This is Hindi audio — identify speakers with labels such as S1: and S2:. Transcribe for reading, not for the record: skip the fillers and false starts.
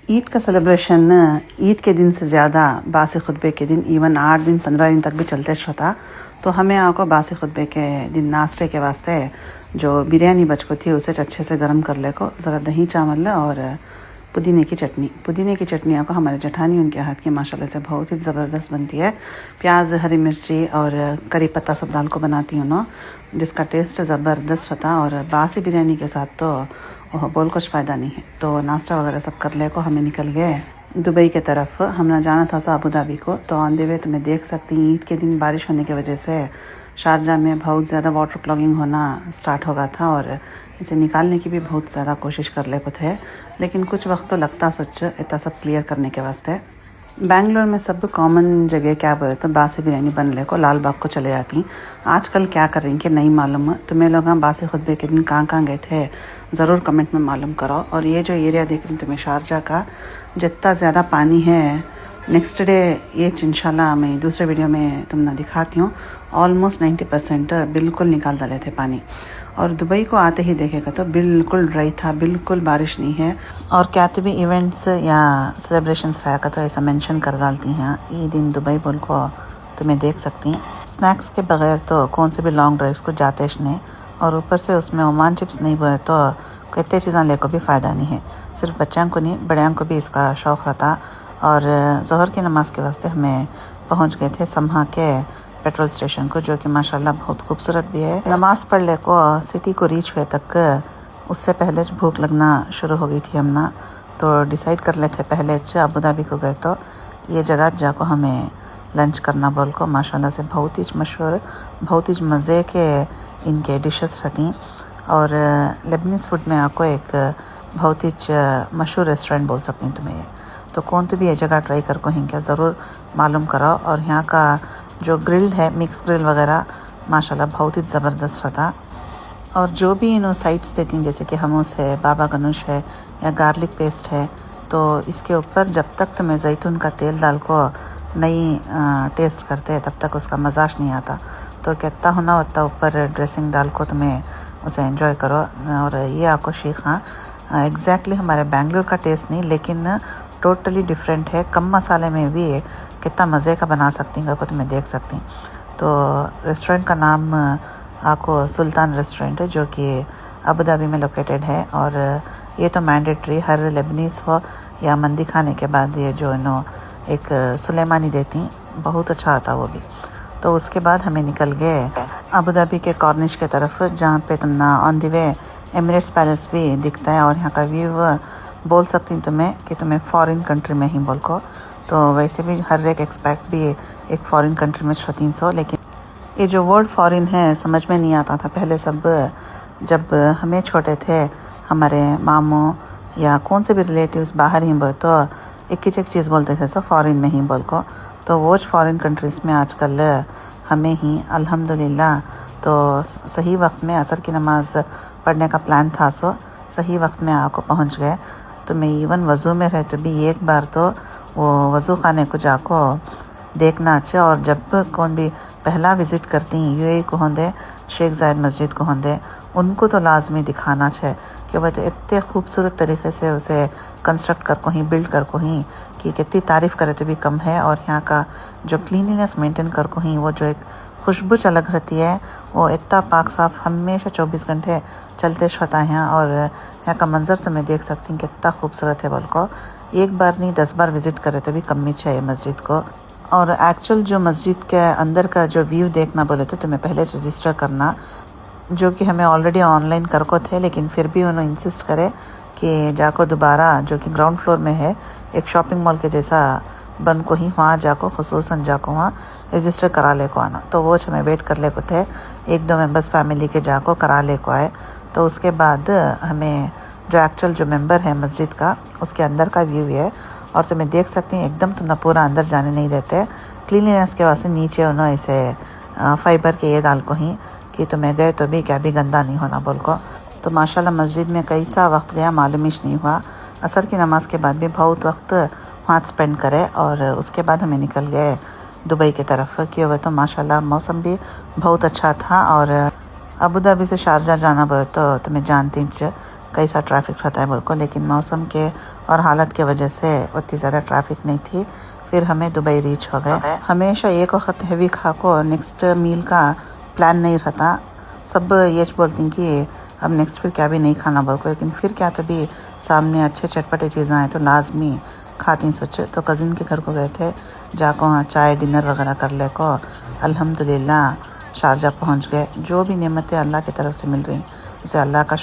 S1: ईद का सेलिब्रेशन ईद के दिन से ज़्यादा बासी खुतबे के दिन इवन 8 दिन 15 दिन तक भी चलते रहता। तो हमें आपको बासी खुतबे के दिन नाश्ते के वास्ते जो बिरयानी बच को थी उसे अच्छे से गर्म कर ले को ज़रा दही चावल और पुदीने की चटनी आपको हमारे जेठानी उनके हाथ की माशाल्लाह से बहुत ही ज़बरदस्त बनती है। प्याज, हरी मिर्ची और करी पत्ता सब डाल को बनाती हूँ ना, जिसका टेस्ट ज़बरदस्त रहता। और बासी बिरयानी के साथ तो ओह बोल कुछ फ़ायदा नहीं है। तो नाश्ता वगैरह सब कर ले को हमें निकल गए दुबई के तरफ। हमने जाना था सो अबू धाबी को। तो ऑन द वे तो मैं देख सकती हूँ ईद के दिन बारिश होने की वजह से शारजा में बहुत ज़्यादा वाटर क्लॉगिंग होना स्टार्ट हो गया था और इसे निकालने की भी बहुत ज़्यादा कोशिश कर ले को थे, लेकिन कुछ वक्त तो लगता सोच इतना सब क्लियर करने के वास्ते। बेंगलोर में सब कॉमन जगह क्या बोले तो बासी बिरयानी बन ले को लाल बाग को चले जाती। आजकल क्या कर रही कि नहीं मालूम। तुम्हें लोग बासी खुतबे के दिन कहाँ गए थे ज़रूर कमेंट में मालूम करो। और ये जो एरिया देख रही तुम्हें शारजा का, जितना ज़्यादा पानी है नेक्स्ट डे ये इंशाल्लाह मैं दूसरे वीडियो में तुमने दिखाती हूँ। ऑलमोस्ट 90% बिल्कुल निकाल डाले थे पानी। और दुबई को आते ही देखेगा तो बिल्कुल ड्राई था, बिल्कुल बारिश नहीं है। और क्या तो भी इवेंट्स या सेलिब्रेशंस रहेगा तो ऐसा मेंशन कर डालती हैं ईद इन दुबई बोल को तुम्हें देख सकती हैं। स्नैक्स के बगैर तो कौन से भी लॉन्ग ड्राइव्स को जाते नहीं। और ऊपर से उसमें ओमान चिप्स नहीं बोले तो कितने चीज़ें ले को भी फ़ायदा नहीं है। सिर्फ बच्चों को नहीं बड़ियों को भी इसका शौक़ रहता। और ज़ोहर की नमाज़ के वास्ते हमें पहुँच गए थे समहा के पेट्रोल स्टेशन को, जो कि माशाल्लाह बहुत खूबसूरत भी है। नमाज़ पढ़ ले को सिटी को रीच हुए तक उससे पहले भूख लगना शुरू हो गई थी हमना। तो डिसाइड कर लेते पहले अबू धाबी को गए तो ये जगह जाको हमें लंच करना बोल को। माशाल्लाह से बहुत ही मशहूर, बहुत ही मज़े के इनके डिशेस रहती। और लेबनीज़ फूड में आपको एक बहुत ही मशहूर रेस्टोरेंट बोल सकती हूँ तुम्हें। तो कौन तो भी ये जगह ट्राई कर को हिंग क्या ज़रूर मालूम करो। और यहाँ का जो ग्रिल है मिक्स ग्रिल वगैरह माशाल्लाह बहुत ही ज़बरदस्त रहता। और जो भी इन साइड्स देती हैं जैसे कि हमूस है, बाबा गनुश है या गार्लिक पेस्ट है, तो इसके ऊपर जब तक तुम्हें जैतून का तेल डाल को नहीं टेस्ट करते तब तक उसका मज़ाक नहीं आता। तो कितना होना उतना ऊपर ड्रेसिंग डाल को तुम्हें उसे एंजॉय करो। और ये आपको शीख एग्जैक्टली हमारे बेंगलोर का टेस्ट नहीं, लेकिन टोटली डिफरेंट है। कम मसाले में भी कितना मज़े का बना सकती हैं तो मैं देख सकती। तो रेस्टोरेंट का नाम आपको सुल्तान रेस्टोरेंट है, जो कि अबू धाबी में लोकेटेड है। और ये तो मैंडेटरी हर लेबनीज़ हो या मंदी खाने के बाद ये जो नो एक सुलेमानी देती, बहुत अच्छा आता वो भी। तो उसके बाद हमें निकल गए अबू धाबी के कॉर्निश के तरफ, जहाँ पे तुम ना on the way Emirates palace भी दिखता है। और यहाँ का व्यू बोल सकती हूँ तुम्हें कि तुम्हें फॉरेन कंट्री में ही बोल को। तो वैसे भी हर एक एक्सपेक्ट भी एक फॉरेन कंट्री में 300, लेकिन ये जो वर्ड फॉरेन है समझ में नहीं आता था पहले। सब जब हमें छोटे थे हमारे मामू या कौन से भी रिलेटिव्स बाहर ही बोल तो एक चीज़ बोलते थे सो फॉरेन में ही बोल को। तो वो फॉरेन कंट्रीज़ में आजकल हमें ही अल्हम्दुलिल्लाह तो सही वक्त में असर की नमाज़ पढ़ने का प्लान था, सो सही वक्त में आपको पहुंच गए। तो मैं इवन वज़ू में रहे तो भी एक बार तो वो वज़ू खाने को जाको देखना अच्छा। और जब कौन भी पहला विज़िट करती हैं यूएई को होंदे शेख जायद मस्जिद को होंदे, उनको तो लाजमी दिखाना है कि वह तो इतने खूबसूरत तरीके से उसे कंस्ट्रक्ट कर को ही बिल्ड कर को ही कि कितनी तारीफ़ करे तो भी कम है। और यहाँ का जो क्लीनिनेस मेंटेन कर को ही वो जो एक खुशबू अलग रहती है, वो इतना पाक साफ हमेशा 24 घंटे चलते रहता है। और यहाँ का मंज़र तो मैं देख सकती हूँ कितना खूबसूरत है बोल को। एक बार नहीं 10 बार विज़िट करे तो भी कम ही चाहिए मस्जिद को। और एक्चुअल जो मस्जिद के अंदर का जो व्यू देखना बोले तो तुम्हें पहले रजिस्टर करना, जो कि हमें ऑलरेडी ऑनलाइन कर को थे, लेकिन फिर भी उन्होंने इंसिस्ट करे कि जाको दोबारा जो कि ग्राउंड फ्लोर में है एक शॉपिंग मॉल के जैसा बन को ही वहाँ जाको खुसूसन जाको वहाँ रजिस्टर करा ले को आना। तो वो हमें वेट कर ले को थे, 1-2 मेंबर्स फैमिली के जाको करा ले को आए। तो उसके बाद हमें जो एक्चुअल जो मेंबर है मस्जिद का उसके अंदर का व्यू है। और तुम्हें देख सकती हैं एकदम तुम ना पूरा अंदर जाने नहीं देते, क्लीनिनेस के वास्ते नीचे उन्होंने ऐसे फाइबर के ये डाल को ही कि तुम्हें गए तो भी क्या भी गंदा नहीं होना बोल को। तो माशाल्लाह मस्जिद में कैसा वक्त गया मालूम ही नहीं हुआ। असर की नमाज के बाद भी बहुत वक्त वहाँ स्पेंड करे। और उसके बाद हमें निकल गए दुबई की तरफ, कि वह तो माशाल्लाह मौसम भी बहुत अच्छा था। और अबू धाबी से शारजा जाना बोले तो तुम्हें जानती कैसा ट्रैफिक रहता है बोल को, लेकिन मौसम के और हालत की वजह से उतनी ज़्यादा ट्रैफिक नहीं थी। फिर हमें दुबई रीच हो गए। हमेशा एक वक्त हैवी खा को नेक्स्ट मील का प्लान नहीं रहता। सब ये बोलती हैं कि अब नेक्स्ट फिर क्या भी नहीं खाना बोल को, लेकिन फिर क्या तो भी सामने अच्छे चटपटे चीज़ें आए तो लाजमी खाती सोचे। तो कज़िन के घर को गए थे, जाको वहाँ चाय डिनर वगैरह कर ले को अल्हम्दुलिल्लाह शारजा पहुँच गए। जो भी नेमतें अल्लाह की तरफ से मिल रही उसे अल्लाह का